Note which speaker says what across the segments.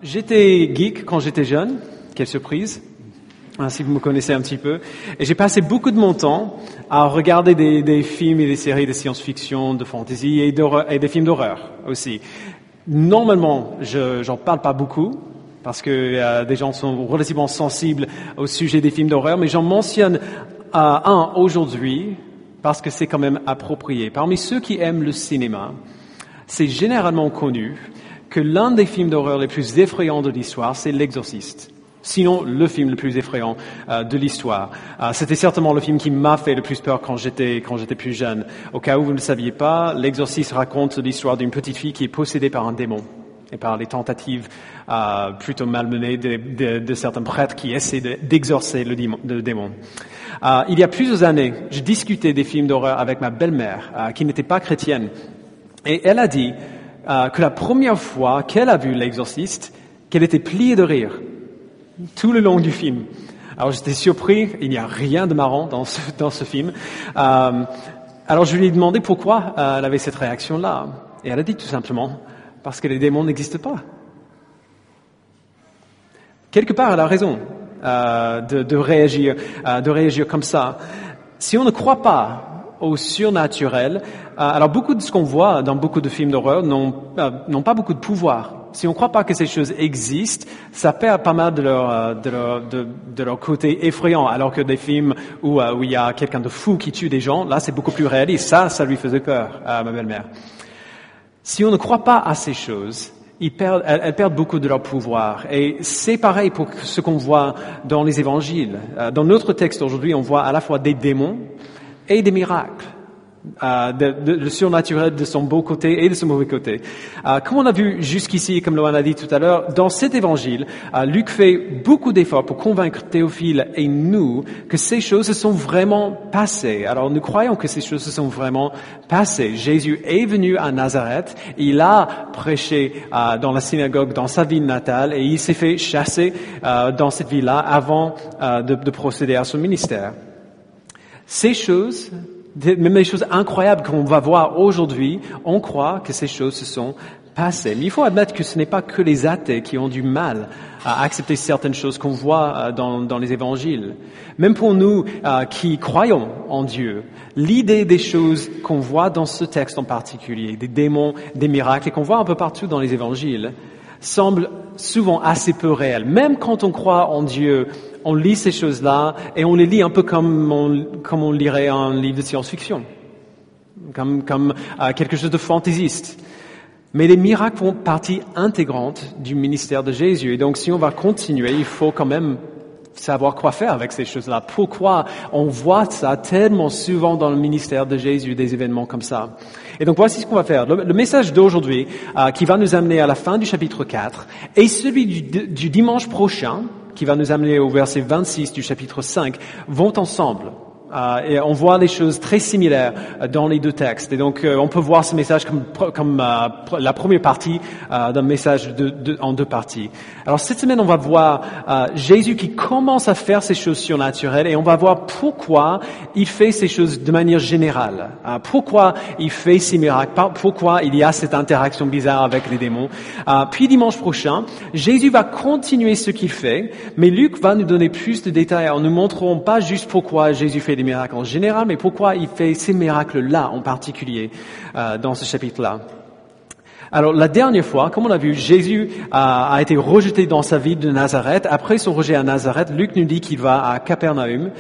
Speaker 1: J'étais geek quand j'étais jeune, quelle surprise, si vous me connaissez un petit peu. Et j'ai passé beaucoup de mon temps à regarder des films et des séries de science-fiction, de fantasy et des films d'horreur aussi. Normalement, j'en parle pas beaucoup, parce que des gens sont relativement sensibles au sujet des films d'horreur, mais j'en mentionne un aujourd'hui, parce que c'est quand même approprié. Parmi ceux qui aiment le cinéma, c'est généralement connu que l'un des films d'horreur les plus effrayants de l'histoire, c'est L'Exorciste. Sinon, le film le plus effrayant de l'histoire. C'était certainement le film qui m'a fait le plus peur quand j'étais plus jeune. Au cas où vous ne le saviez pas, L'Exorciste raconte l'histoire d'une petite fille qui est possédée par un démon et par les tentatives plutôt malmenées de certains prêtres qui essaient d'exorcer le démon. Il y a plusieurs années, je discutais des films d'horreur avec ma belle-mère, qui n'était pas chrétienne, et elle a dit que la première fois qu'elle a vu L'Exorciste, qu'elle était pliée de rire tout le long du film. Alors j'étais surpris, il n'y a rien de marrant dans ce film. Alors je lui ai demandé pourquoi elle avait cette réaction-là. Et elle a dit tout simplement, parce que les démons n'existent pas. Quelque part, elle a raison de réagir comme ça. Si on ne croit pas au surnaturel, alors beaucoup de ce qu'on voit dans beaucoup de films d'horreur n'ont pas beaucoup de pouvoir. Si on ne croit pas que ces choses existent, ça perd pas mal de leur côté effrayant, alors que des films où il y a quelqu'un de fou qui tue des gens, là c'est beaucoup plus réaliste. Ça lui faisait peur à ma belle-mère. Si on ne croit pas à ces choses, elles perdent beaucoup de leur pouvoir. Et c'est pareil pour ce qu'on voit dans les évangiles. Dans notre texte aujourd'hui, on voit à la fois des démons et des miracles. Le surnaturel de son beau côté et de son mauvais côté. Comme on a vu jusqu'ici, comme Lohan a dit tout à l'heure, dans cet évangile, Luc fait beaucoup d'efforts pour convaincre Théophile et nous que ces choses se sont vraiment passées. Alors nous croyons que ces choses se sont vraiment passées. Jésus est venu à Nazareth, il a prêché dans la synagogue dans sa ville natale et il s'est fait chasser dans cette ville-là avant de procéder à son ministère. Ces choses, même les choses incroyables qu'on va voir aujourd'hui, on croit que ces choses se sont passées. Mais il faut admettre que ce n'est pas que les athées qui ont du mal à accepter certaines choses qu'on voit dans les évangiles. Même pour nous qui croyons en Dieu, l'idée des choses qu'on voit dans ce texte en particulier, des démons, des miracles, et qu'on voit un peu partout dans les évangiles, semble souvent assez peu réelle. Même quand on croit en Dieu, on lit ces choses-là et on les lit un peu comme on lirait un livre de science-fiction, comme quelque chose de fantaisiste. Mais les miracles font partie intégrante du ministère de Jésus. Et donc, si on va continuer, il faut quand même savoir quoi faire avec ces choses-là. Pourquoi on voit ça tellement souvent dans le ministère de Jésus, des événements comme ça. Et donc, voici ce qu'on va faire. Le message d'aujourd'hui, qui va nous amener à la fin du chapitre 4, et celui du dimanche prochain, qui va nous amener au verset 26 du chapitre 5, vont ensemble. Et on voit les choses très similaires dans les deux textes. Et donc, on peut voir ce message comme la première partie d'un message en deux parties. Alors, cette semaine, on va voir Jésus qui commence à faire ces choses surnaturelles et on va voir pourquoi il fait ces choses de manière générale. Pourquoi il fait ces miracles, pourquoi il y a cette interaction bizarre avec les démons. Puis, dimanche prochain, Jésus va continuer ce qu'il fait, mais Luc va nous donner plus de détails en nous montrant pas juste pourquoi Jésus fait des miracles en général, mais pourquoi il fait ces miracles-là en particulier dans ce chapitre-là. Alors, la dernière fois, comme on a vu, Jésus a été rejeté dans sa ville de Nazareth. Après son rejet à Nazareth, Luc nous dit qu'il va à Capernaum.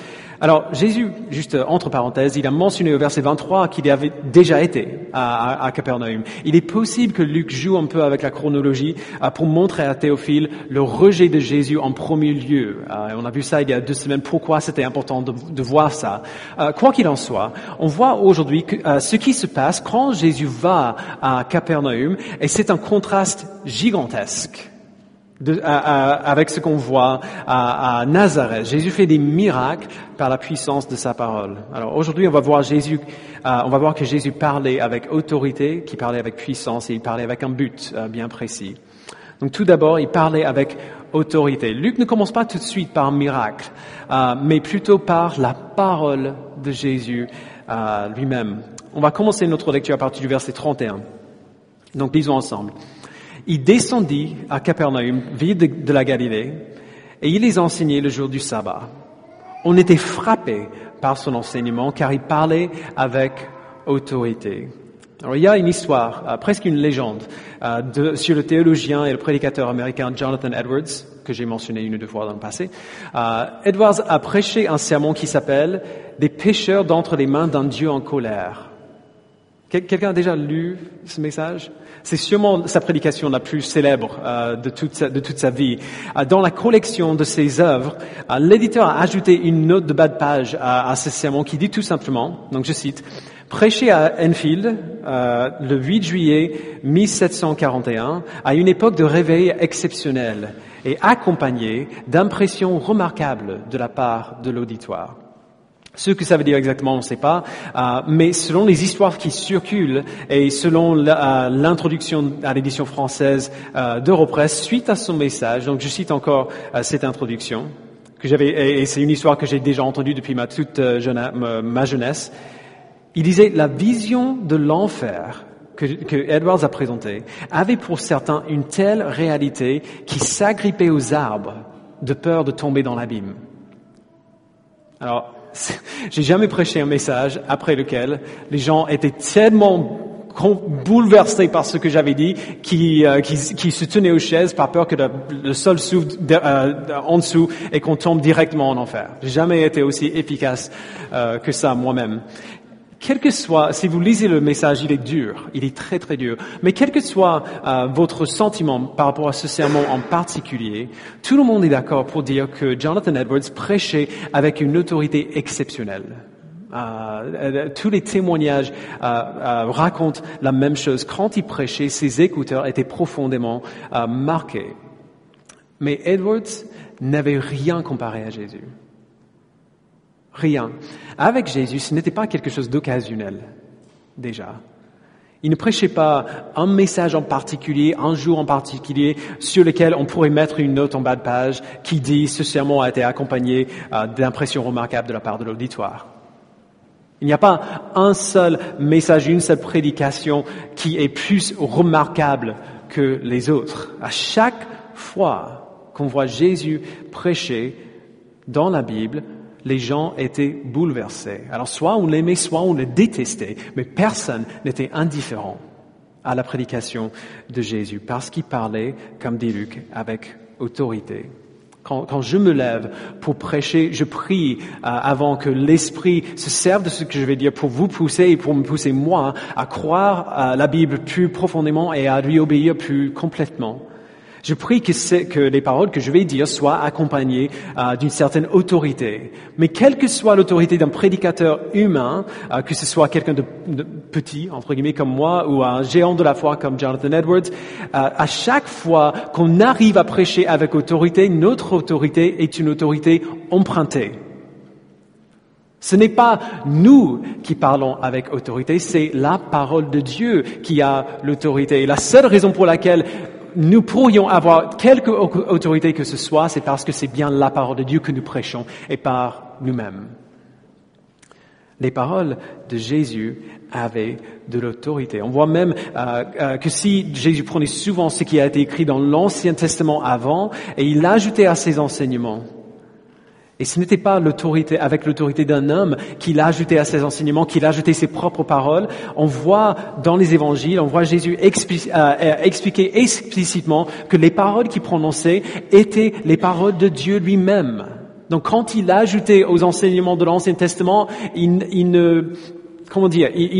Speaker 1: Alors, Jésus, juste entre parenthèses, il a mentionné au verset 23 qu'il avait déjà été à Capernaum. Il est possible que Luc joue un peu avec la chronologie pour montrer à Théophile le rejet de Jésus en premier lieu. On a vu ça il y a 2 semaines, pourquoi c'était important de voir ça. Quoi qu'il en soit, on voit aujourd'hui que ce qui se passe quand Jésus va à Capernaum, et c'est un contraste gigantesque avec ce qu'on voit à Nazareth. Jésus fait des miracles par la puissance de sa parole. Alors aujourd'hui, on va voir que Jésus parlait avec autorité, qu'il parlait avec puissance et il parlait avec un but bien précis. Donc tout d'abord, il parlait avec autorité. Luc ne commence pas tout de suite par un miracle, mais plutôt par la parole de Jésus lui-même. On va commencer notre lecture à partir du verset 31. Donc lisons ensemble. Il descendit à Capernaum, ville de la Galilée, et il les enseignait le jour du sabbat. On était frappé par son enseignement car il parlait avec autorité. Alors, il y a une histoire, presque une légende, sur le théologien et le prédicateur américain Jonathan Edwards, que j'ai mentionné une ou deux fois dans le passé. Edwards a prêché un sermon qui s'appelle « Des pécheurs d'entre les mains d'un Dieu en colère ». Quelqu'un a déjà lu ce message? C'est sûrement sa prédication la plus célèbre de toute sa vie. Dans la collection de ses œuvres, l'éditeur a ajouté une note de bas de page à ce sermon qui dit tout simplement, donc je cite, « Prêché à Enfield le 8 juillet 1741, à une époque de réveil exceptionnel et accompagné d'impressions remarquables de la part de l'auditoire. » Ce que ça veut dire exactement, on ne sait pas, mais selon les histoires qui circulent et selon l'introduction à l'édition française d'Europresse, suite à son message, donc je cite encore cette introduction, et c'est une histoire que j'ai déjà entendue depuis ma jeunesse, il disait « La vision de l'enfer que Edwards a présentée avait pour certains une telle réalité qui s'agrippait aux arbres de peur de tomber dans l'abîme. » Alors, j'ai jamais prêché un message après lequel les gens étaient tellement bouleversés par ce que j'avais dit qui se tenaient aux chaises par peur que le sol s'ouvre en dessous et qu'on tombe directement en enfer. J'ai jamais été aussi efficace que ça moi-même. Quel que soit, si vous lisez le message, il est dur, il est très très dur, mais quel que soit votre sentiment par rapport à ce sermon en particulier, tout le monde est d'accord pour dire que Jonathan Edwards prêchait avec une autorité exceptionnelle. Tous les témoignages racontent la même chose. Quand il prêchait, ses écouteurs étaient profondément marqués. Mais Edwards n'avait rien comparé à Jésus. Rien. Avec Jésus, ce n'était pas quelque chose d'occasionnel, déjà. Il ne prêchait pas un message en particulier, un jour en particulier, sur lequel on pourrait mettre une note en bas de page qui dit « Ce sermon a été accompagné d'impressions remarquables de la part de l'auditoire ». Il n'y a pas un seul message, une seule prédication qui est plus remarquable que les autres. À chaque fois qu'on voit Jésus prêcher dans la Bible, les gens étaient bouleversés. Alors soit on l'aimait, soit on le détestait, mais personne n'était indifférent à la prédication de Jésus parce qu'il parlait, comme dit Luc, avec autorité. Quand je me lève pour prêcher, je prie avant que l'Esprit se serve de ce que je vais dire pour vous pousser et pour me pousser moi à croire la Bible plus profondément et à lui obéir plus complètement. Je prie que les paroles que je vais dire soient accompagnées d'une certaine autorité. Mais quelle que soit l'autorité d'un prédicateur humain, que ce soit quelqu'un de petit, entre guillemets, comme moi, ou un géant de la foi comme Jonathan Edwards, à chaque fois qu'on arrive à prêcher avec autorité, notre autorité est une autorité empruntée. Ce n'est pas nous qui parlons avec autorité, c'est la parole de Dieu qui a l'autorité. Et la seule raison pour laquelle nous pourrions avoir quelque autorité que ce soit, c'est parce que c'est bien la parole de Dieu que nous prêchons et par nous-mêmes. Les paroles de Jésus avaient de l'autorité. On voit même que si Jésus prenait souvent ce qui a été écrit dans l'Ancien Testament avant et il l'ajoutait à ses enseignements, et ce n'était pas l'autorité, avec l'autorité d'un homme qu'il a ajouté à ses enseignements, qu'il a ajouté ses propres paroles. On voit dans les évangiles, on voit Jésus expliquer explicitement que les paroles qu'il prononçait étaient les paroles de Dieu lui-même. Donc quand il a ajouté aux enseignements de l'Ancien Testament, il ne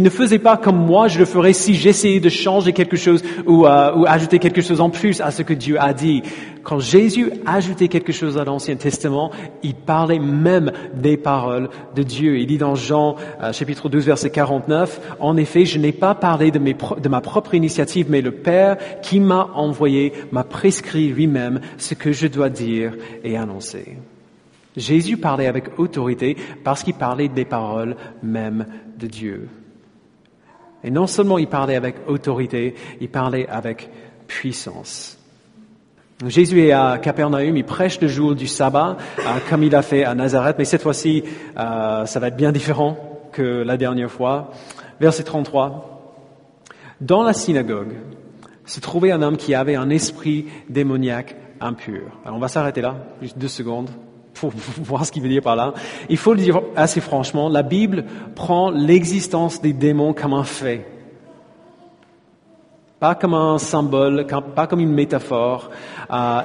Speaker 1: faisait pas comme moi je le ferais si j'essayais de changer quelque chose ou ajouter quelque chose en plus à ce que Dieu a dit. Quand Jésus ajoutait quelque chose à l'Ancien Testament, il parlait même des paroles de Dieu. Il dit dans Jean chapitre 12 verset 49, « En effet, je n'ai pas parlé de ma propre initiative, mais le Père qui m'a envoyé m'a prescrit lui-même ce que je dois dire et annoncer. » Jésus parlait avec autorité parce qu'il parlait des paroles même de Dieu. Et non seulement il parlait avec autorité, il parlait avec puissance. Jésus est à Capernaum, il prêche le jour du sabbat, comme il a fait à Nazareth, mais cette fois-ci, ça va être bien différent que la dernière fois. Verset 33. Dans la synagogue, se trouvait un homme qui avait un esprit démoniaque impur. Alors on va s'arrêter là, juste 2 secondes, pour voir ce qu'il veut dire par là. Il faut le dire assez franchement, la Bible prend l'existence des démons comme un fait. Pas comme un symbole, pas comme une métaphore.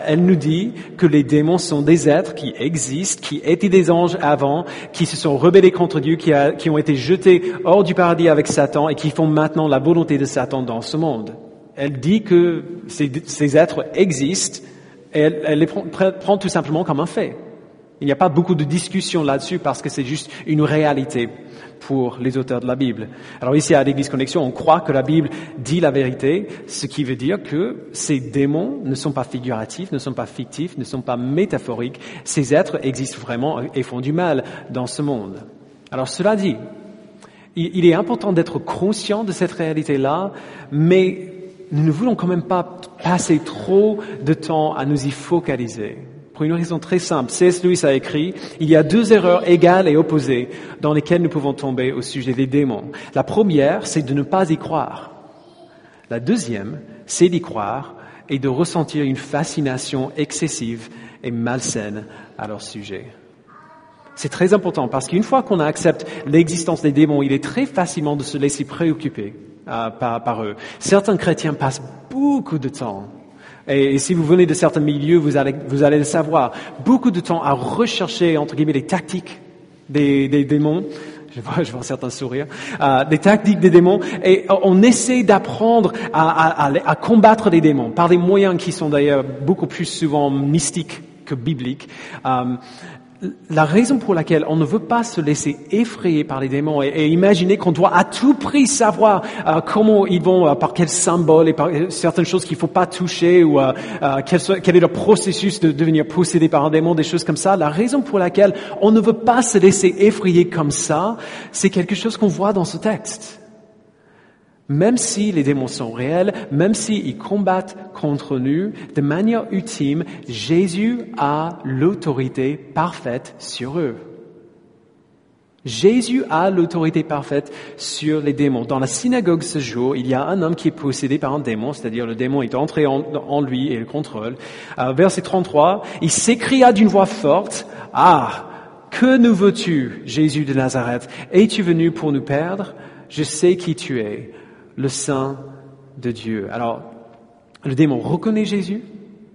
Speaker 1: Elle nous dit que les démons sont des êtres qui existent, qui étaient des anges avant, qui se sont rebellés contre Dieu, qui ont été jetés hors du paradis avec Satan et qui font maintenant la volonté de Satan dans ce monde. Elle dit que ces êtres existent et elle les prend tout simplement comme un fait. Il n'y a pas beaucoup de discussion là-dessus parce que c'est juste une réalité pour les auteurs de la Bible. Alors ici à l'Église Connexion, on croit que la Bible dit la vérité, ce qui veut dire que ces démons ne sont pas figuratifs, ne sont pas fictifs, ne sont pas métaphoriques. Ces êtres existent vraiment et font du mal dans ce monde. Alors cela dit, il est important d'être conscient de cette réalité-là, mais nous ne voulons quand même pas passer trop de temps à nous y focaliser. Pour une raison très simple, C.S. Lewis a écrit « Il y a 2 erreurs égales et opposées dans lesquelles nous pouvons tomber au sujet des démons. La première, c'est de ne pas y croire. La deuxième, c'est d'y croire et de ressentir une fascination excessive et malsaine à leur sujet. » C'est très important parce qu'une fois qu'on accepte l'existence des démons, il est très facilement de se laisser préoccuper par eux. Certains chrétiens passent beaucoup de temps, et si vous venez de certains milieux, vous allez le savoir, beaucoup de temps à rechercher, entre guillemets, les tactiques des démons. Je vois certains sourire. Des tactiques des démons, et on essaie d'apprendre à combattre les démons par des moyens qui sont d'ailleurs beaucoup plus souvent mystiques que bibliques. La raison pour laquelle on ne veut pas se laisser effrayer par les démons et imaginer qu'on doit à tout prix savoir comment ils vont, par quel symbole et par certaines choses qu'il ne faut pas toucher ou quel est le processus de devenir possédé par un démon, des choses comme ça. La raison pour laquelle on ne veut pas se laisser effrayer comme ça, c'est quelque chose qu'on voit dans ce texte. Même si les démons sont réels, même s'ils combattent contre nous, de manière ultime, Jésus a l'autorité parfaite sur eux. Jésus a l'autorité parfaite sur les démons. Dans la synagogue ce jour, il y a un homme qui est possédé par un démon, c'est-à-dire le démon est entré en lui et le contrôle. Verset 33, il s'écria d'une voix forte, « Ah, que nous veux-tu, Jésus de Nazareth? Es-tu venu pour nous perdre? Je sais qui tu es. » Le Saint de Dieu. Alors, le démon reconnaît Jésus,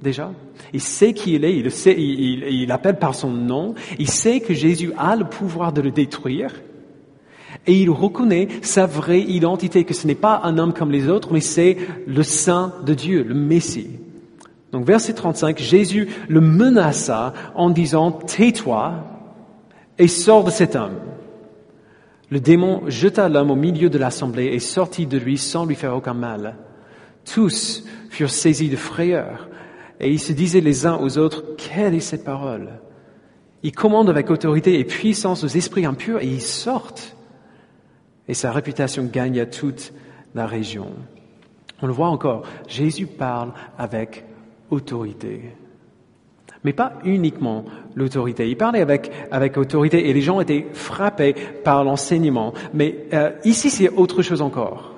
Speaker 1: déjà. Il sait qui il est, il le sait, il appelle par son nom. Il sait que Jésus a le pouvoir de le détruire. Et il reconnaît sa vraie identité, que ce n'est pas un homme comme les autres, mais c'est le Saint de Dieu, le Messie. Donc, verset 35, Jésus le menaça en disant, « Tais-toi et sors de cet homme. » Le démon jeta l'homme au milieu de l'assemblée et sortit de lui sans lui faire aucun mal. Tous furent saisis de frayeur et ils se disaient les uns aux autres, « Quelle est cette parole ?» Il commande avec autorité et puissance aux esprits impurs et ils sortent. Et sa réputation gagne à toute la région. On le voit encore, Jésus parle avec autorité. Mais pas uniquement l'autorité. Il parlait avec autorité et les gens étaient frappés par l'enseignement. Mais ici, c'est autre chose encore.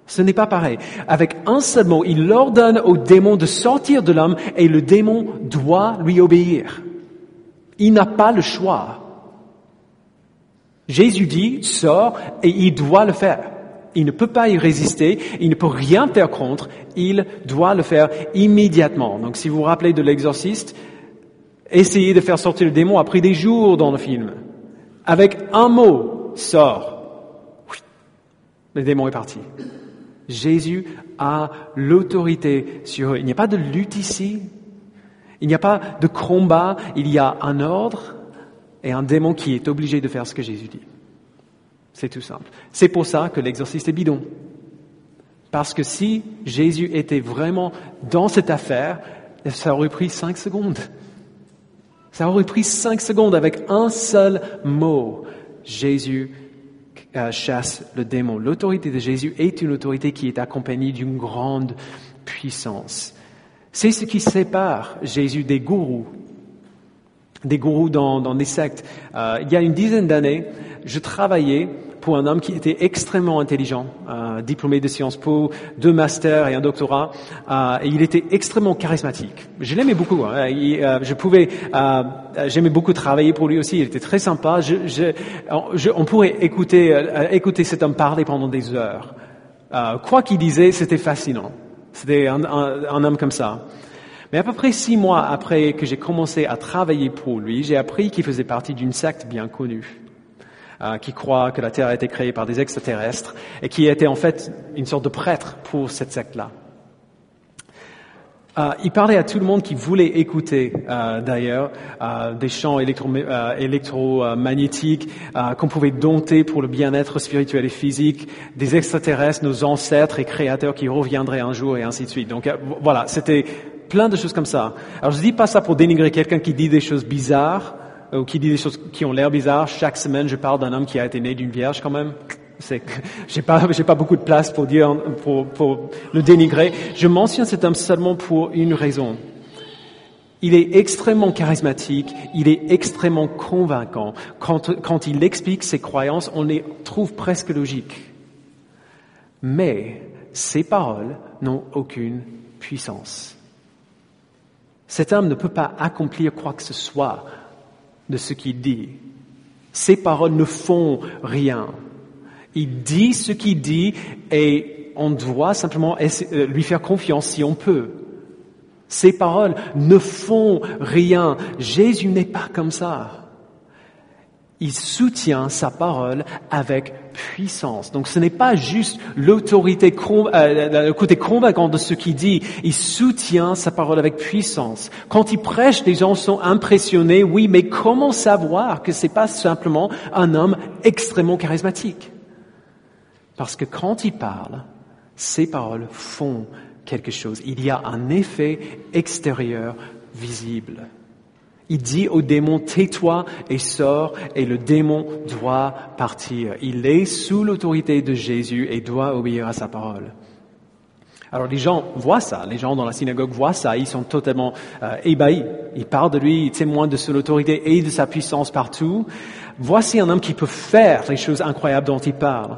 Speaker 1: Ce n'est pas pareil. Avec un seul mot, il ordonne au démon de sortir de l'homme et le démon doit lui obéir. Il n'a pas le choix. Jésus dit, sors, et il doit le faire. Il ne peut pas y résister, il ne peut rien faire contre, il doit le faire immédiatement. Donc si vous vous rappelez de l'exorciste, essayer de faire sortir le démon a pris des jours dans le film. Avec un mot, sort. Oui, le démon est parti. Jésus a l'autorité sur eux. Il n'y a pas de lutte ici. Il n'y a pas de combat. Il y a un ordre et un démon qui est obligé de faire ce que Jésus dit. C'est tout simple. C'est pour ça que l'exorciste est bidon. Parce que si Jésus était vraiment dans cette affaire, ça aurait pris 5 secondes. Ça aurait pris 5 secondes avec un seul mot. Jésus chasse le démon. L'autorité de Jésus est une autorité qui est accompagnée d'une grande puissance. C'est ce qui sépare Jésus des gourous dans des sectes. Il y a une dizaine d'années, je travaillais pour un homme qui était extrêmement intelligent, diplômé de Sciences Po, 2 masters et un doctorat, et il était extrêmement charismatique. Je l'aimais beaucoup. J'aimais beaucoup travailler pour lui aussi. Il était très sympa. On pourrait écouter cet homme parler pendant des heures. Quoi qu'il disait, c'était fascinant. C'était un homme comme ça. Mais à peu près 6 mois après que j'ai commencé à travailler pour lui, j'ai appris qu'il faisait partie d'une secte bien connue, qui croit que la Terre a été créée par des extraterrestres et qui était en fait une sorte de prêtre pour cette secte-là. Il parlait à tout le monde qui voulait écouter, d'ailleurs, des chants électromagnétiques qu'on pouvait dompter pour le bien-être spirituel et physique, des extraterrestres, nos ancêtres et créateurs qui reviendraient un jour et ainsi de suite. Donc voilà, c'était plein de choses comme ça. Alors je dis pas ça pour dénigrer quelqu'un qui dit des choses bizarres ou qui dit des choses qui ont l'air bizarres. Chaque semaine, je parle d'un homme qui a été né d'une vierge quand même. J'ai pas beaucoup de place pour le dénigrer. Je mentionne cet homme seulement pour une raison. Il est extrêmement charismatique, il est extrêmement convaincant. Quand il explique ses croyances, on les trouve presque logiques. Mais ses paroles n'ont aucune puissance. Cet homme ne peut pas accomplir quoi que ce soit de ce qu'il dit. Ses paroles ne font rien. Il dit ce qu'il dit et on doit simplement lui faire confiance si on peut. Ses paroles ne font rien. Jésus n'est pas comme ça. Il soutient sa parole avec puissance. Donc ce n'est pas juste l'autorité, le côté convaincant de ce qu'il dit. Il soutient sa parole avec puissance. Quand il prêche, les gens sont impressionnés. Oui, mais comment savoir que c'est pas simplement un homme extrêmement charismatique? Parce que quand il parle, ses paroles font quelque chose. Il y a un effet extérieur visible. Il dit au démon, tais-toi et sors, et le démon doit partir. Il est sous l'autorité de Jésus et doit obéir à sa parole. Alors les gens voient ça, les gens dans la synagogue voient ça, ils sont totalement ébahis. Ils parlent de lui, ils témoignent de son autorité et de sa puissance partout. Voici un homme qui peut faire les choses incroyables dont il parle.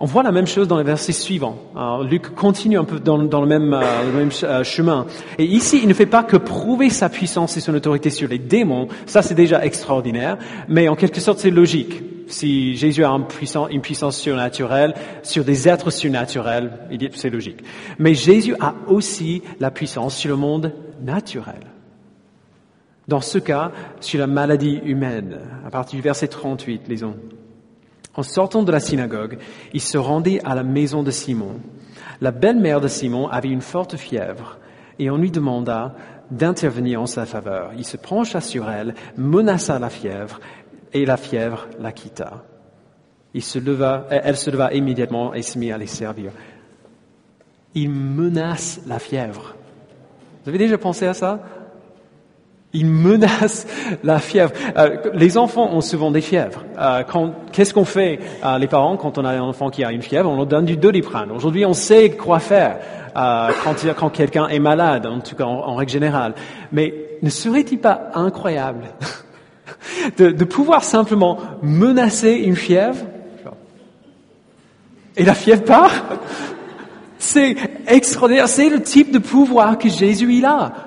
Speaker 1: On voit la même chose dans les versets suivants. Alors, Luc continue un peu dans le même chemin. Et ici, il ne fait pas que prouver sa puissance et son autorité sur les démons. Ça, c'est déjà extraordinaire. Mais en quelque sorte, c'est logique. Si Jésus a une puissance surnaturelle sur des êtres surnaturels, c'est logique. Mais Jésus a aussi la puissance sur le monde naturel. Dans ce cas, sur la maladie humaine. À partir du verset 38, lisons. En sortant de la synagogue, il se rendit à la maison de Simon. La belle-mère de Simon avait une forte fièvre et on lui demanda d'intervenir en sa faveur. Il se pencha sur elle, menaça la fièvre et la fièvre la quitta. Elle se leva immédiatement et se mit à les servir. Il menace la fièvre. Vous avez déjà pensé à ça? Il menace la fièvre. Les enfants ont souvent des fièvres. Qu'est-ce qu'on fait, les parents, quand on a un enfant qui a une fièvre? On leur donne du Doliprane. Aujourd'hui, on sait quoi faire quand quelqu'un est malade, en tout cas en règle générale. Mais ne serait-il pas incroyable de pouvoir simplement menacer une fièvre et la fièvre part? C'est extraordinaire. C'est le type de pouvoir que Jésus il a.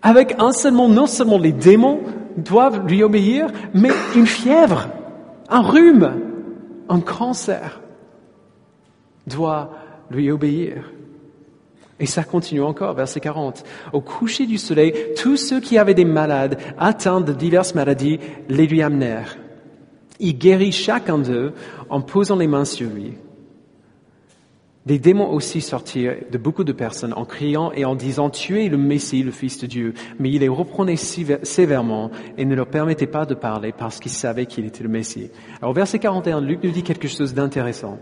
Speaker 1: Avec non seulement les démons doivent lui obéir, mais une fièvre, un rhume, un cancer doit lui obéir. Et ça continue encore, verset 40. Au coucher du soleil, tous ceux qui avaient des malades atteints de diverses maladies les lui amenèrent. Il guérit chacun d'eux en posant les mains sur lui. Des démons aussi sortirent de beaucoup de personnes en criant et en disant « Tu es le Messie, le Fils de Dieu ». Mais il les reprenait sévèrement et ne leur permettait pas de parler parce qu'ils savaient qu'il était le Messie. Alors verset 41, Luc nous dit quelque chose d'intéressant.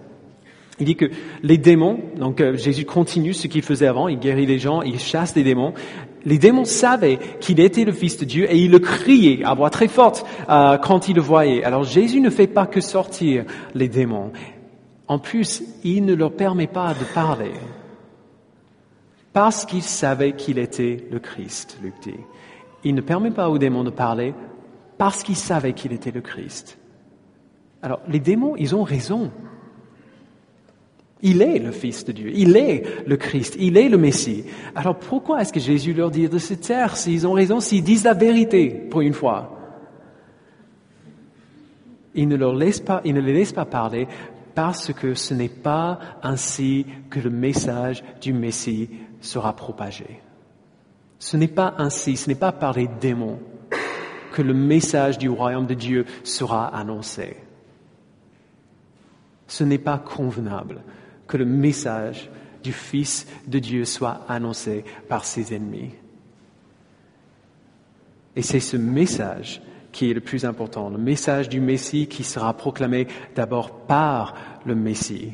Speaker 1: Il dit que les démons, donc Jésus continue ce qu'il faisait avant, il guérit les gens, il chasse les démons. Les démons savaient qu'il était le Fils de Dieu et ils le criaient à voix très forte quand ils le voyaient. Alors Jésus ne fait pas que sortir les démons. En plus, il ne leur permet pas de parler parce qu'ils savaient qu'il était le Christ, Luc dit. Il ne permet pas aux démons de parler parce qu'ils savaient qu'il était le Christ. Alors, les démons, ils ont raison. Il est le Fils de Dieu, il est le Christ, il est le Messie. Alors pourquoi est-ce que Jésus leur dit de se taire s'ils ont raison, s'ils disent la vérité pour une fois? Il ne les laisse pas parler parce que ce n'est pas ainsi que le message du Messie sera propagé. Ce n'est pas ainsi, ce n'est pas par les démons que le message du royaume de Dieu sera annoncé. Ce n'est pas convenable que le message du Fils de Dieu soit annoncé par ses ennemis. Et c'est ce message qui est le plus important, le message du Messie qui sera proclamé d'abord par le Messie.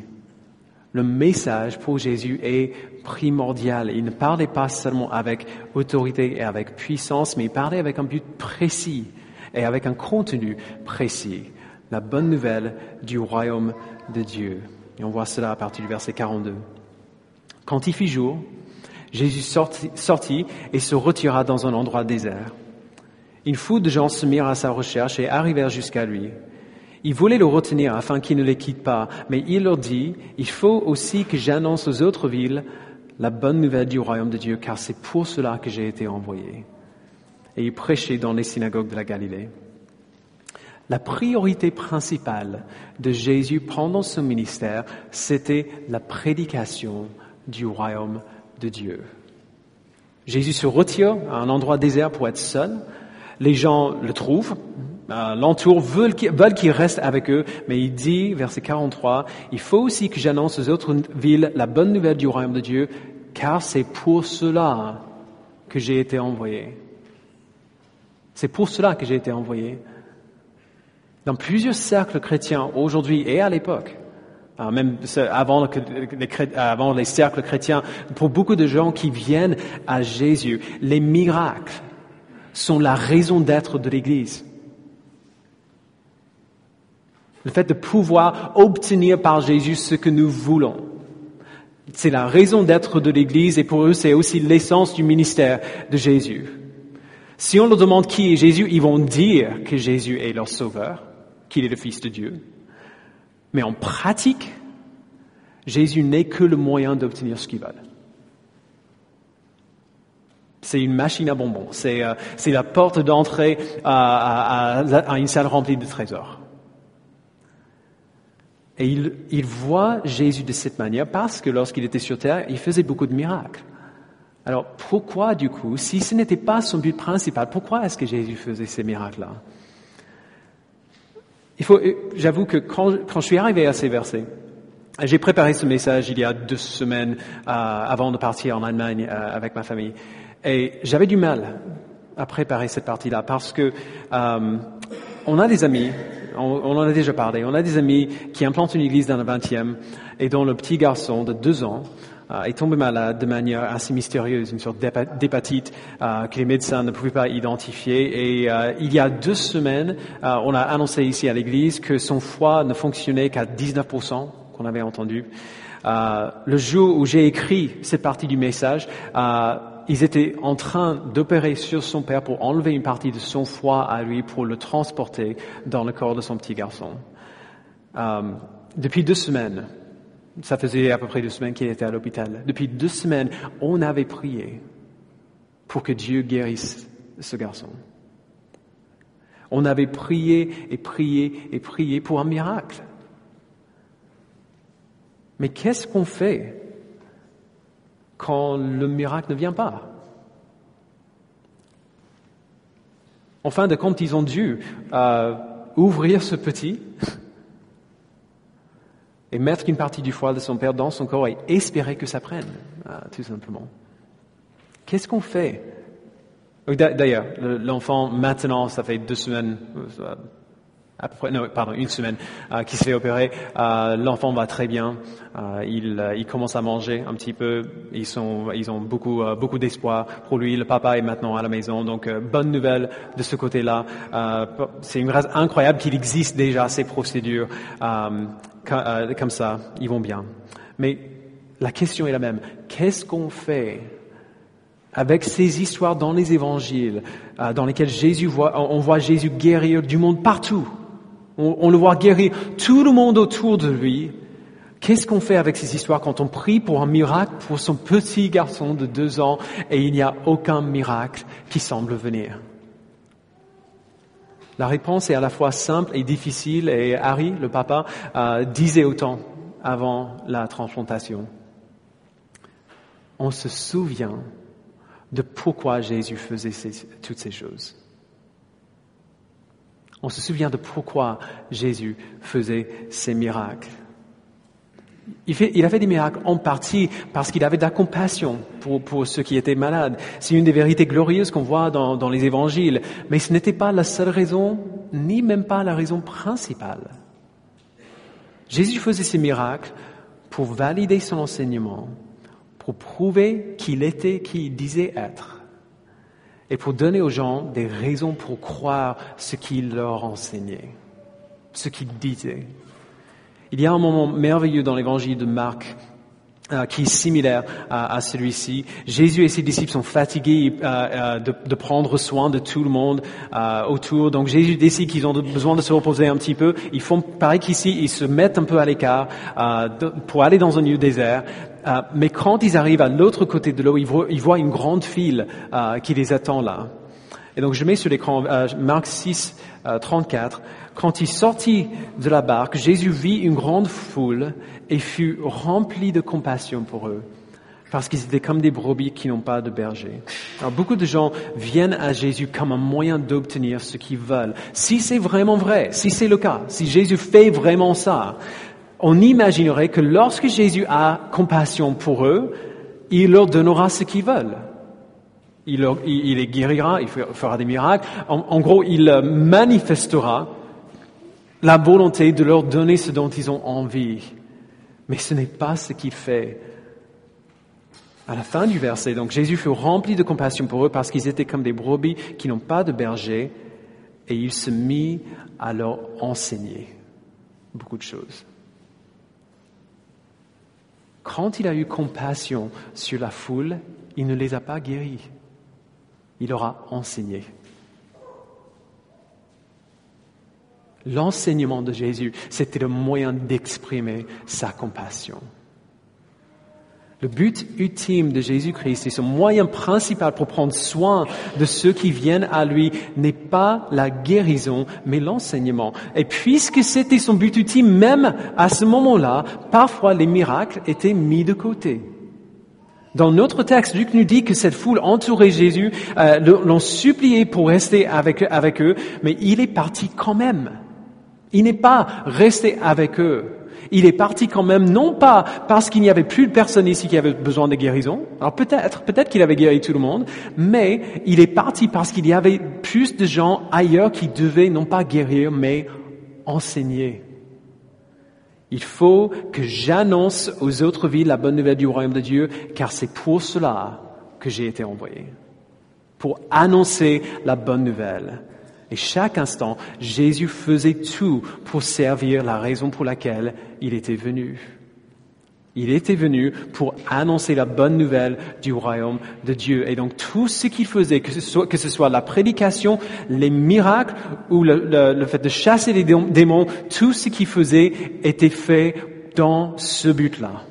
Speaker 1: Le message pour Jésus est primordial. Il ne parlait pas seulement avec autorité et avec puissance, mais il parlait avec un but précis et avec un contenu précis. La bonne nouvelle du royaume de Dieu. Et on voit cela à partir du verset 42. Quand il fit jour, Jésus sortit et se retira dans un endroit désert. Une foule de gens se mirent à sa recherche et arrivèrent jusqu'à lui. Ils voulaient le retenir afin qu'il ne les quitte pas, mais il leur dit, « Il faut aussi que j'annonce aux autres villes la bonne nouvelle du royaume de Dieu, car c'est pour cela que j'ai été envoyé. » Et il prêchait dans les synagogues de la Galilée. La priorité principale de Jésus pendant son ministère, c'était la prédication du royaume de Dieu. Jésus se retire à un endroit désert pour être seul. Les gens le trouvent, l'entourent, veulent qu'il reste avec eux, mais il dit, verset 43, « Il faut aussi que j'annonce aux autres villes la bonne nouvelle du royaume de Dieu, car c'est pour cela que j'ai été envoyé. » C'est pour cela que j'ai été envoyé. Dans plusieurs cercles chrétiens, aujourd'hui et à l'époque, même avant les cercles chrétiens, pour beaucoup de gens qui viennent à Jésus, les miracles sont la raison d'être de l'Église. Le fait de pouvoir obtenir par Jésus ce que nous voulons. C'est la raison d'être de l'Église et pour eux, c'est aussi l'essence du ministère de Jésus. Si on leur demande qui est Jésus, ils vont dire que Jésus est leur sauveur, qu'il est le Fils de Dieu. Mais en pratique, Jésus n'est que le moyen d'obtenir ce qu'ils veulent. C'est une machine à bonbons. C'est la porte d'entrée à une salle remplie de trésors. Et il voit Jésus de cette manière parce que lorsqu'il était sur terre, il faisait beaucoup de miracles. Alors pourquoi du coup, si ce n'était pas son but principal, pourquoi est-ce que Jésus faisait ces miracles-là? J'avoue que quand je suis arrivé à ces versets, j'ai préparé ce message il y a 2 semaines avant de partir en Allemagne avec ma famille. Et j'avais du mal à préparer cette partie-là parce que on a des amis, on en a déjà parlé, on a des amis qui implantent une église dans le 20e et dont le petit garçon de 2 ans est tombé malade de manière assez mystérieuse, une sorte d'hépatite que les médecins ne pouvaient pas identifier. Et il y a 2 semaines, on a annoncé ici à l'église que son foie ne fonctionnait qu'à 19%, qu'on avait entendu. Le jour où j'ai écrit cette partie du message, ils étaient en train d'opérer sur son père pour enlever une partie de son foie à lui pour le transporter dans le corps de son petit garçon. Depuis 2 semaines, ça faisait à peu près 2 semaines qu'il était à l'hôpital. Depuis 2 semaines, on avait prié pour que Dieu guérisse ce garçon. On avait prié et prié et prié pour un miracle. Mais qu'est-ce qu'on fait quand le miracle ne vient pas? En fin de compte, ils ont dû ouvrir ce petit et mettre une partie du foie de son père dans son corps et espérer que ça prenne, tout simplement. Qu'est-ce qu'on fait? D'ailleurs, l'enfant, maintenant, ça fait 2 semaines, à peu près, non, pardon, 1 semaine, qui se fait opérer. L'enfant va très bien. Il commence à manger un petit peu. Ils ont beaucoup d'espoir pour lui. Le papa est maintenant à la maison. Donc, bonne nouvelle de ce côté-là. C'est une grâce incroyable qu'il existe déjà ces procédures. Comme ça, ils vont bien. Mais la question est la même. Qu'est-ce qu'on fait avec ces histoires dans les évangiles, dans lesquelles on voit Jésus guérir du monde partout? On le voit guérir tout le monde autour de lui. Qu'est-ce qu'on fait avec ces histoires quand on prie pour un miracle pour son petit garçon de 2 ans et il n'y a aucun miracle qui semble venir? La réponse est à la fois simple et difficile et Harry, le papa, disait autant avant la transplantation. On se souvient de pourquoi Jésus faisait toutes ces choses. On se souvient de pourquoi Jésus faisait ces miracles. Il a fait des miracles en partie parce qu'il avait de la compassion pour ceux qui étaient malades. C'est une des vérités glorieuses qu'on voit dans les évangiles. Mais ce n'était pas la seule raison, ni même pas la raison principale. Jésus faisait ces miracles pour valider son enseignement, pour prouver qu'il était qui il disait être, et pour donner aux gens des raisons pour croire ce qu'il leur enseignait, ce qu'il disait. Il y a un moment merveilleux dans l'évangile de Marc qui est similaire à celui-ci. Jésus et ses disciples sont fatigués de prendre soin de tout le monde autour. Donc Jésus décide qu'ils ont besoin de se reposer un petit peu. Ils font pareil qu'ici, ils se mettent un peu à l'écart pour aller dans un lieu désert. Mais quand ils arrivent à l'autre côté de l'eau, ils voient une grande file qui les attend là. Et donc je mets sur l'écran Marc 6, 34. Quand il sortit de la barque, Jésus vit une grande foule et fut rempli de compassion pour eux, parce qu'ils étaient comme des brebis qui n'ont pas de berger. Alors beaucoup de gens viennent à Jésus comme un moyen d'obtenir ce qu'ils veulent. Si c'est vraiment vrai, si c'est le cas, si Jésus fait vraiment ça, on imaginerait que lorsque Jésus a compassion pour eux, il leur donnera ce qu'ils veulent. Il les guérira, il fera des miracles. En gros, il manifestera la volonté de leur donner ce dont ils ont envie. Mais ce n'est pas ce qu'il fait. À la fin du verset, donc Jésus fut rempli de compassion pour eux parce qu'ils étaient comme des brebis qui n'ont pas de berger, et il se mit à leur enseigner beaucoup de choses. Quand il a eu compassion sur la foule, il ne les a pas guéris. Il leur a enseigné. L'enseignement de Jésus, c'était le moyen d'exprimer sa compassion. Le but ultime de Jésus-Christ et son moyen principal pour prendre soin de ceux qui viennent à lui n'est pas la guérison, mais l'enseignement. Et puisque c'était son but ultime, même à ce moment-là, parfois les miracles étaient mis de côté. Dans notre texte, Luc nous dit que cette foule entourait Jésus, l'ont supplié pour rester avec eux, mais il est parti quand même. Il n'est pas resté avec eux. Il est parti quand même, non pas parce qu'il n'y avait plus de personnes ici qui avaient besoin de guérison. Alors peut-être qu'il avait guéri tout le monde, mais il est parti parce qu'il y avait plus de gens ailleurs qui devaient non pas guérir, mais enseigner. Il faut que j'annonce aux autres villes la bonne nouvelle du royaume de Dieu, car c'est pour cela que j'ai été envoyé. Pour annoncer la bonne nouvelle. Et chaque instant, Jésus faisait tout pour servir la raison pour laquelle il était venu. Il était venu pour annoncer la bonne nouvelle du royaume de Dieu. Et donc tout ce qu'il faisait, que ce soit la prédication, les miracles ou le fait de chasser les démons, tout ce qu'il faisait était fait dans ce but-là.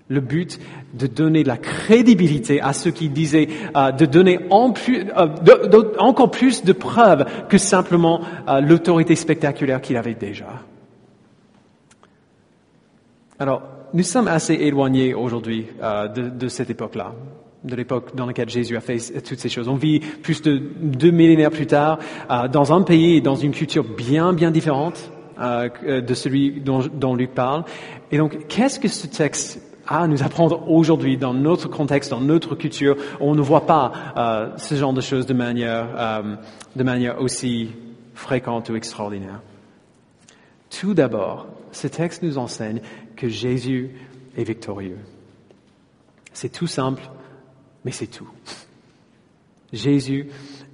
Speaker 1: Le but de donner de la crédibilité à ceux qui disaient, de donner encore plus de preuves que simplement l'autorité spectaculaire qu'il avait déjà. Alors, nous sommes assez éloignés aujourd'hui de cette époque-là, de l'époque dans laquelle Jésus a fait toutes ces choses. On vit plus de 2 millénaires plus tard dans un pays et dans une culture bien différente de celui dont Luc parle. Et donc, qu'est-ce que ce texte a à nous apprendre aujourd'hui dans notre contexte, dans notre culture, où on ne voit pas ce genre de choses de manière aussi fréquente ou extraordinaire? Tout d'abord, ce texte nous enseigne que Jésus est victorieux. C'est tout simple, mais c'est tout. Jésus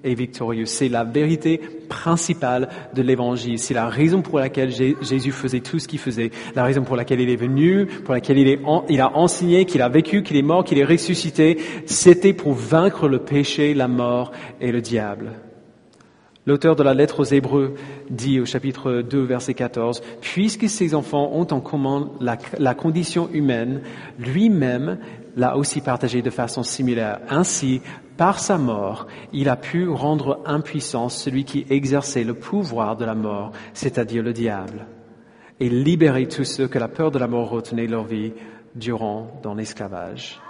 Speaker 1: est victorieux. C'est la vérité principale de l'Évangile. C'est la raison pour laquelle Jésus faisait tout ce qu'il faisait. La raison pour laquelle il est venu, pour laquelle il a enseigné, qu'il a vécu, qu'il est mort, qu'il est ressuscité. C'était pour vaincre le péché, la mort et le diable. L'auteur de la lettre aux Hébreux dit au chapitre 2, verset 14, « Puisque ces enfants ont en commun la condition humaine, lui-même l'a aussi partagée de façon similaire. Ainsi, par sa mort, il a pu rendre impuissant celui qui exerçait le pouvoir de la mort, c'est-à-dire le diable, et libérer tous ceux que la peur de la mort retenait leur vie durant dans l'esclavage. »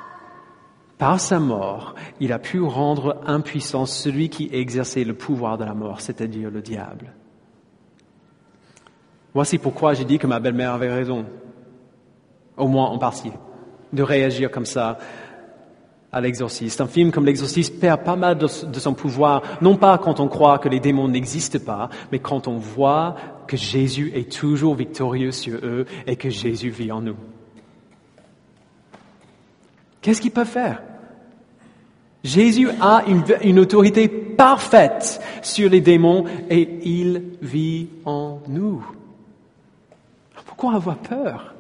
Speaker 1: Par sa mort, il a pu rendre impuissant celui qui exerçait le pouvoir de la mort, c'est-à-dire le diable. Voici pourquoi j'ai dit que ma belle-mère avait raison, au moins en partie, de réagir comme ça à l'Exorciste. Un film comme l'Exorciste perd pas mal de son pouvoir, non pas quand on croit que les démons n'existent pas, mais quand on voit que Jésus est toujours victorieux sur eux et que Jésus vit en nous. Qu'est-ce qu'ils peuvent faire? Jésus a une autorité parfaite sur les démons et il vit en nous. Pourquoi avoir peur?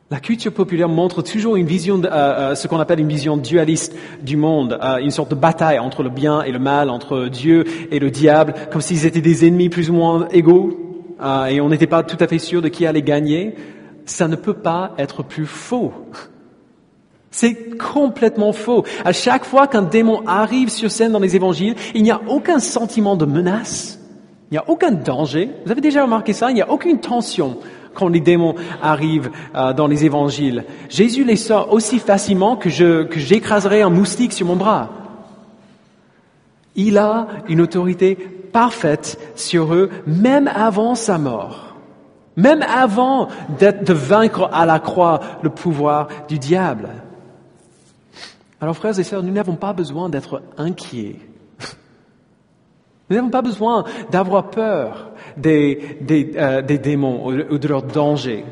Speaker 1: La culture populaire montre toujours une vision, ce qu'on appelle une vision dualiste du monde, une sorte de bataille entre le bien et le mal, entre Dieu et le diable, comme s'ils étaient des ennemis plus ou moins égaux, et on n'était pas tout à fait sûr de qui allait gagner. Ça ne peut pas être plus faux. C'est complètement faux. À chaque fois qu'un démon arrive sur scène dans les évangiles, il n'y a aucun sentiment de menace, il n'y a aucun danger. Vous avez déjà remarqué ça? Il n'y a aucune tension quand les démons arrivent dans les évangiles. Jésus les sort aussi facilement que j'écraserais un moustique sur mon bras. Il a une autorité parfaite sur eux, même avant sa mort, même avant de vaincre à la croix le pouvoir du diable. Alors, frères et sœurs, nous n'avons pas besoin d'être inquiets. Nous n'avons pas besoin d'avoir peur des démons ou de leurs dangers.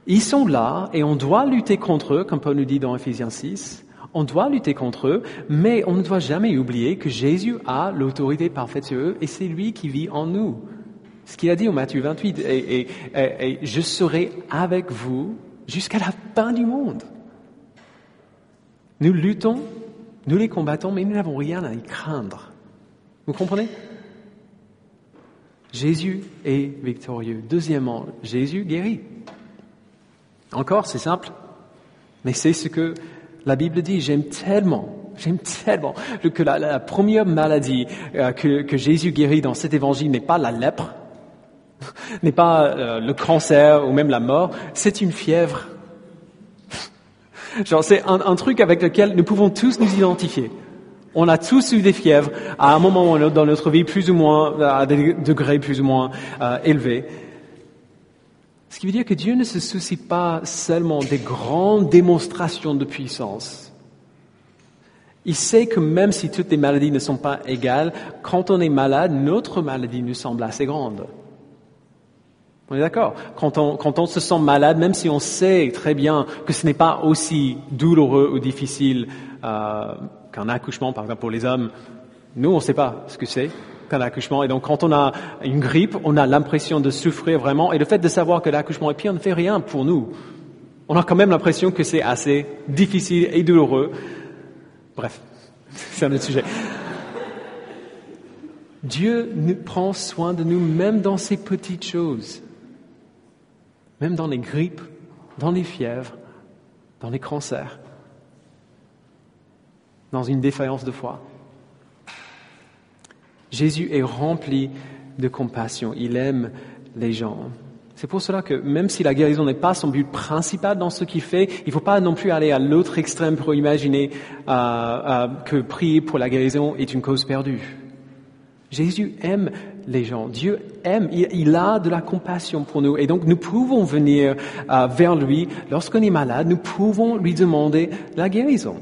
Speaker 1: Ils sont là et on doit lutter contre eux, comme Paul nous dit dans Ephésiens 6. On doit lutter contre eux, mais on ne doit jamais oublier que Jésus a l'autorité parfaite sur eux et c'est lui qui vit en nous. Ce qu'il a dit au Matthieu 28, et je serai avec vous jusqu'à la fin du monde. Nous luttons, nous les combattons, mais nous n'avons rien à y craindre. Vous comprenez? Jésus est victorieux. Deuxièmement, Jésus guérit. Encore, c'est simple, mais c'est ce que la Bible dit. J'aime tellement que la première maladie que Jésus guérit dans cet évangile n'est pas la lèpre, n'est pas le cancer ou même la mort, c'est une fièvre. Genre, c'est un truc avec lequel nous pouvons tous nous identifier. On a tous eu des fièvres à un moment ou à un autre dans notre vie, plus ou moins, à des degrés plus ou moins élevés. Ce qui veut dire que Dieu ne se soucie pas seulement des grandes démonstrations de puissance. Il sait que même si toutes les maladies ne sont pas égales, quand on est malade, notre maladie nous semble assez grande. On est d'accord? Quand on se sent malade, même si on sait très bien que ce n'est pas aussi douloureux ou difficile qu'un accouchement, par exemple pour les hommes, nous on ne sait pas ce que c'est qu'un accouchement. Et donc quand on a une grippe, on a l'impression de souffrir vraiment. Et le fait de savoir que l'accouchement est pire ne fait rien pour nous. On a quand même l'impression que c'est assez difficile et douloureux. Bref, c'est un autre sujet. Dieu prend soin de nous même dans ces petites choses. Même dans les grippes, dans les fièvres, dans les cancers, dans une défaillance de foi. Jésus est rempli de compassion. Il aime les gens. C'est pour cela que même si la guérison n'est pas son but principal dans ce qu'il fait, il ne faut pas non plus aller à l'autre extrême pour imaginer que prier pour la guérison est une cause perdue. Jésus aime les gens. Dieu aime. Il a de la compassion pour nous. Et donc, nous pouvons venir vers lui. Lorsqu'on est malade, nous pouvons lui demander la guérison.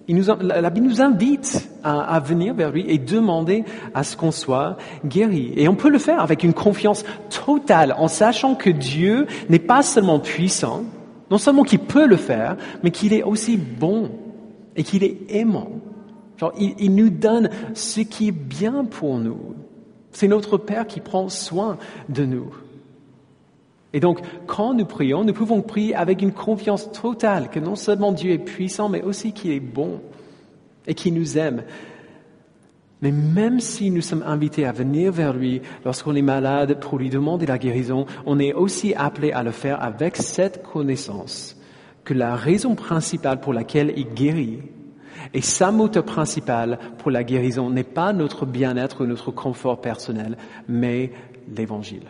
Speaker 1: La Bible nous invite à venir vers lui et demander à ce qu'on soit guéri. Et on peut le faire avec une confiance totale, en sachant que Dieu n'est pas seulement puissant, non seulement qu'il peut le faire, mais qu'il est aussi bon et qu'il est aimant. Genre, il nous donne ce qui est bien pour nous. C'est notre Père qui prend soin de nous. Et donc, quand nous prions, nous pouvons prier avec une confiance totale que non seulement Dieu est puissant, mais aussi qu'il est bon et qu'il nous aime. Mais même si nous sommes invités à venir vers lui lorsqu'on est malade pour lui demander la guérison, on est aussi appelé à le faire avec cette connaissance que la raison principale pour laquelle il guérit et sa moteur principale pour la guérison n'est pas notre bien-être ou notre confort personnel, mais l'Évangile.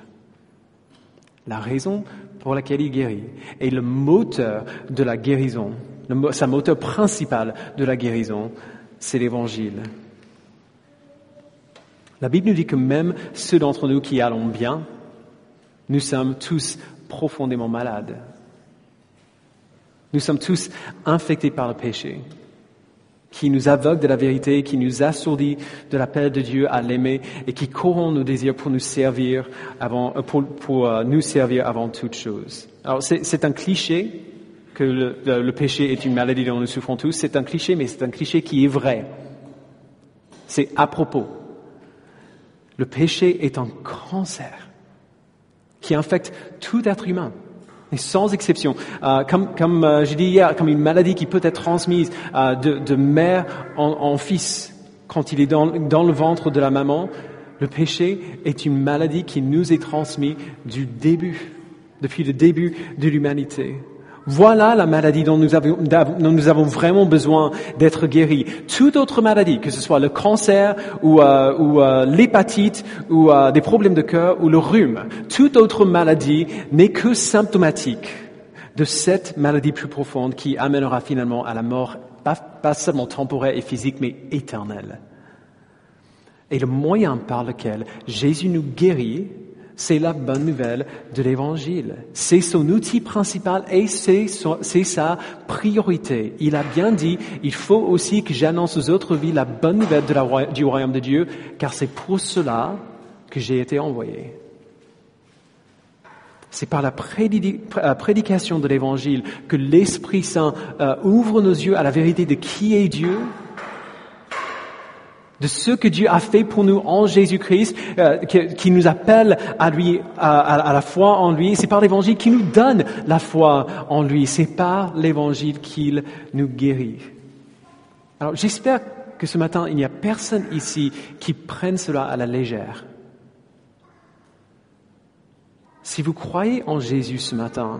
Speaker 1: La raison pour laquelle il guérit et le moteur de la guérison, sa moteur principale de la guérison, c'est l'Évangile. La Bible nous dit que même ceux d'entre nous qui allons bien, nous sommes tous profondément malades. Nous sommes tous infectés par le péché, qui nous aveugle de la vérité, qui nous assourdit de l'appel de Dieu à l'aimer et qui corrompt nos désirs pour nous servir pour nous servir avant toute chose. Alors c'est un cliché que le péché est une maladie dont nous souffrons tous. C'est un cliché, mais c'est un cliché qui est vrai. C'est à propos. Le péché est un cancer qui infecte tout être humain, et sans exception. Comme j'ai dit hier, comme une maladie qui peut être transmise de mère en fils quand il est dans le ventre de la maman, le péché est une maladie qui nous est transmise depuis le début de l'humanité. Voilà la maladie dont nous avons vraiment besoin d'être guéris. Toute autre maladie, que ce soit le cancer ou l'hépatite ou des problèmes de cœur ou le rhume, toute autre maladie n'est que symptomatique de cette maladie plus profonde qui amènera finalement à la mort, pas seulement temporaire et physique, mais éternelle. Et le moyen par lequel Jésus nous guérit, c'est la bonne nouvelle de l'Évangile. C'est son outil principal et c'est sa priorité. Il a bien dit, il faut aussi que j'annonce aux autres vies la bonne nouvelle du royaume de Dieu, car c'est pour cela que j'ai été envoyé. C'est par la prédication de l'Évangile que l'Esprit Saint ouvre nos yeux à la vérité de qui est Dieu, de ce que Dieu a fait pour nous en Jésus-Christ, qui nous appelle à lui, à la foi en lui. C'est par l'Évangile qui nous donne la foi en lui. C'est par l'Évangile qu'il nous guérit. Alors, j'espère que ce matin, il n'y a personne ici qui prenne cela à la légère. Si vous croyez en Jésus ce matin,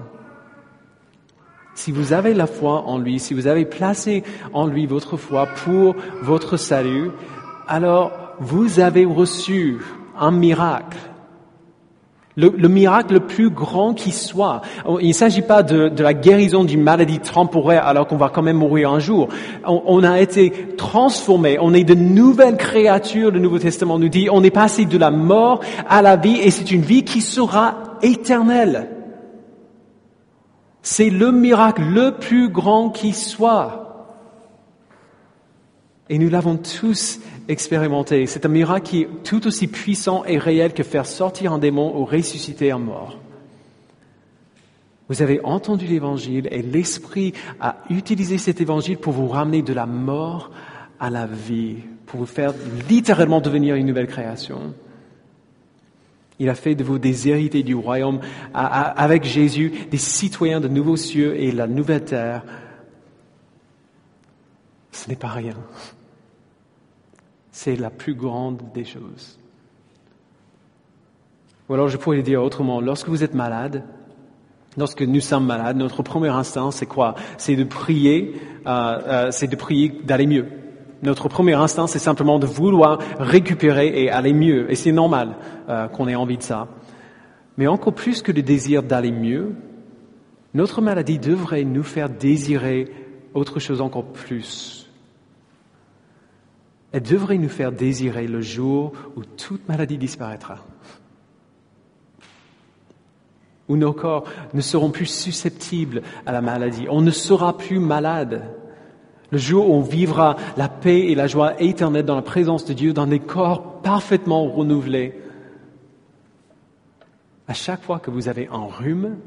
Speaker 1: si vous avez la foi en lui, si vous avez placé en lui votre foi pour votre salut, alors vous avez reçu un miracle. Le miracle le plus grand qui soit. Il ne s'agit pas de la guérison d'une maladie temporaire alors qu'on va quand même mourir un jour. On a été transformés, on est de nouvelles créatures. Le Nouveau Testament nous dit, on est passé de la mort à la vie et c'est une vie qui sera éternelle. C'est le miracle le plus grand qui soit. Et nous l'avons tous expérimenté. C'est un miracle qui est tout aussi puissant et réel que faire sortir un démon ou ressusciter un mort. Vous avez entendu l'Évangile et l'Esprit a utilisé cet Évangile pour vous ramener de la mort à la vie, pour vous faire littéralement devenir une nouvelle création. Il a fait de vous des héritiers du royaume avec Jésus, des citoyens de nouveaux cieux et la nouvelle terre. Ce n'est pas rien. C'est la plus grande des choses. Ou alors je pourrais le dire autrement, lorsque vous êtes malade, lorsque nous sommes malades, notre premier instinct, c'est quoi? C'est de prier d'aller mieux. Notre premier instinct, c'est simplement de vouloir récupérer et aller mieux. Et c'est normal qu'on ait envie de ça. Mais encore plus que le désir d'aller mieux, notre maladie devrait nous faire désirer autre chose encore plus. Elle devrait nous faire désirer le jour où toute maladie disparaîtra. Où nos corps ne seront plus susceptibles à la maladie. On ne sera plus malade. Le jour où on vivra la paix et la joie éternelle dans la présence de Dieu, dans des corps parfaitement renouvelés. À chaque fois que vous avez un rhume,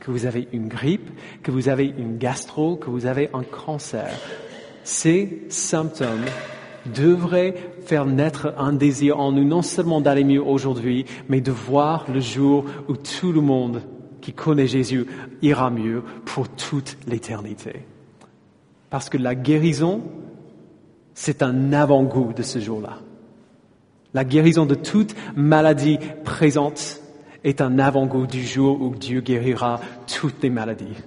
Speaker 1: que vous avez une grippe, que vous avez une gastro, que vous avez un cancer, ces symptômes devrait faire naître un désir en nous, non seulement d'aller mieux aujourd'hui, mais de voir le jour où tout le monde qui connaît Jésus ira mieux pour toute l'éternité. Parce que la guérison, c'est un avant-goût de ce jour-là. La guérison de toute maladie présente est un avant-goût du jour où Dieu guérira toutes les maladies.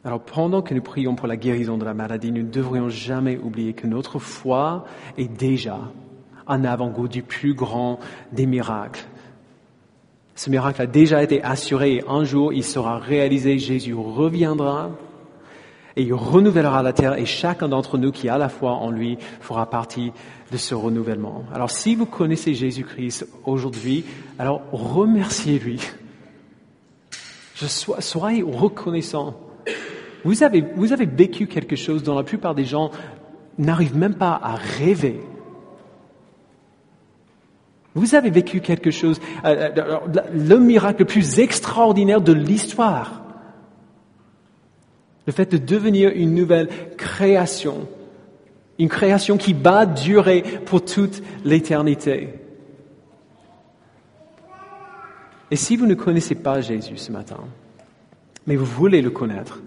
Speaker 1: Alors pendant que nous prions pour la guérison de la maladie, nous ne devrions jamais oublier que notre foi est déjà un avant-goût du plus grand des miracles. Ce miracle a déjà été assuré et un jour il sera réalisé, Jésus reviendra et il renouvellera la terre et chacun d'entre nous qui a la foi en lui fera partie de ce renouvellement. Alors si vous connaissez Jésus-Christ aujourd'hui, alors remerciez-lui. Soyez reconnaissants. Vous avez vécu quelque chose dont la plupart des gens n'arrivent même pas à rêver. Vous avez vécu quelque chose, le miracle le plus extraordinaire de l'histoire. Le fait de devenir une nouvelle création. Une création qui va durer pour toute l'éternité. Et si vous ne connaissez pas Jésus ce matin, mais vous voulez le connaître,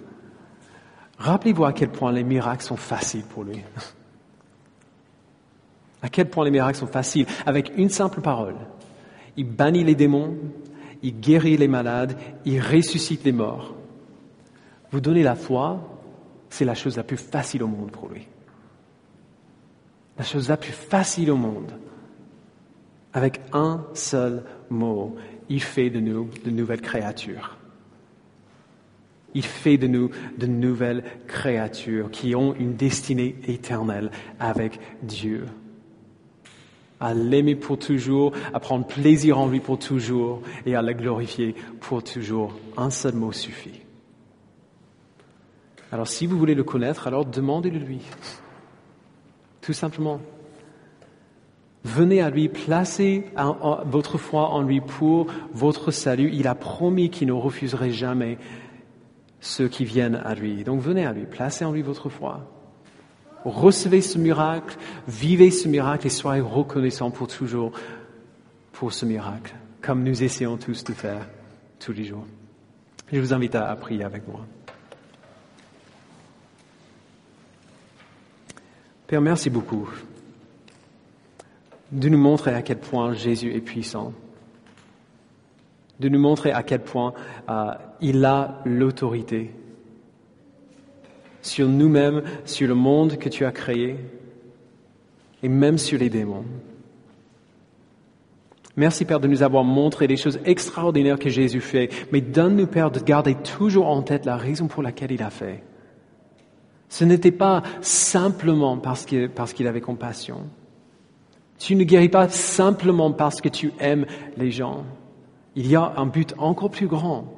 Speaker 1: rappelez-vous à quel point les miracles sont faciles pour lui. À quel point les miracles sont faciles. Avec une simple parole, il bannit les démons, il guérit les malades, il ressuscite les morts. Vous donnez la foi, c'est la chose la plus facile au monde pour lui. La chose la plus facile au monde. Avec un seul mot, il fait de nous de nouvelles créatures. Il fait de nous de nouvelles créatures qui ont une destinée éternelle avec Dieu. À l'aimer pour toujours, à prendre plaisir en lui pour toujours et à le glorifier pour toujours. Un seul mot suffit. Alors si vous voulez le connaître, alors demandez-le lui. Tout simplement. Venez à lui, placez votre foi en lui pour votre salut. Il a promis qu'il ne refuserait jamais ceux qui viennent à lui. Donc venez à lui, placez en lui votre foi. Recevez ce miracle, vivez ce miracle et soyez reconnaissants pour toujours pour ce miracle, comme nous essayons tous de faire tous les jours. Je vous invite à prier avec moi. Père, merci beaucoup de nous montrer à quel point Jésus est puissant, de nous montrer à quel point il a l'autorité sur nous-mêmes, sur le monde que tu as créé et même sur les démons. Merci Père de nous avoir montré les choses extraordinaires que Jésus fait, mais donne-nous Père de garder toujours en tête la raison pour laquelle il a fait. Ce n'était pas simplement parce qu'il avait compassion. Tu ne guéris pas simplement parce que tu aimes les gens. Il y a un but encore plus grand.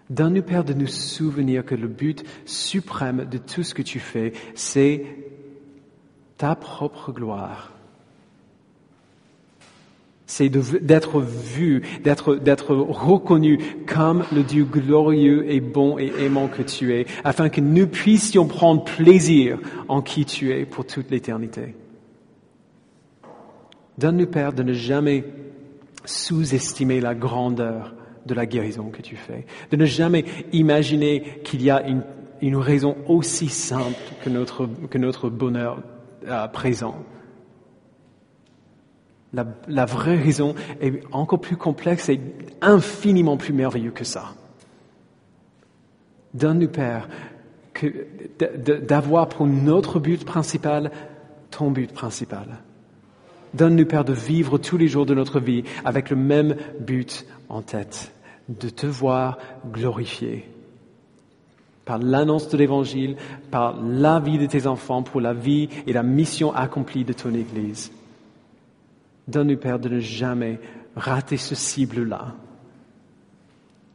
Speaker 1: Donne-nous, Père, de nous souvenir que le but suprême de tout ce que tu fais, c'est ta propre gloire. C'est d'être vu, d'être reconnu comme le Dieu glorieux et bon et aimant que tu es, afin que nous puissions prendre plaisir en qui tu es pour toute l'éternité. Donne-nous, Père, de ne jamais sous-estimer la grandeur de la guérison que tu fais, de ne jamais imaginer qu'il y a une raison aussi simple que notre bonheur présent. La vraie raison est encore plus complexe et infiniment plus merveilleuse que ça. Donne-nous, Père, d'avoir pour notre but principal ton but principal. Donne-nous, Père, de vivre tous les jours de notre vie avec le même but en tête, de te voir glorifié par l'annonce de l'Évangile, par la vie de tes enfants, pour la vie et la mission accomplie de ton Église. Donne-nous, Père, de ne jamais rater ce cible-là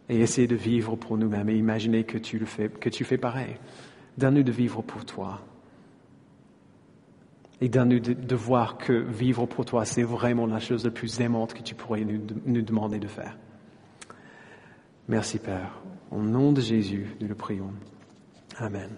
Speaker 1: et essayer de vivre pour nous-mêmes et imaginer que tu fais pareil. Donne-nous de vivre pour toi. Et donne-nous de voir que vivre pour toi, c'est vraiment la chose la plus aimante que tu pourrais nous demander de faire. Merci, Père. Au nom de Jésus, nous le prions. Amen.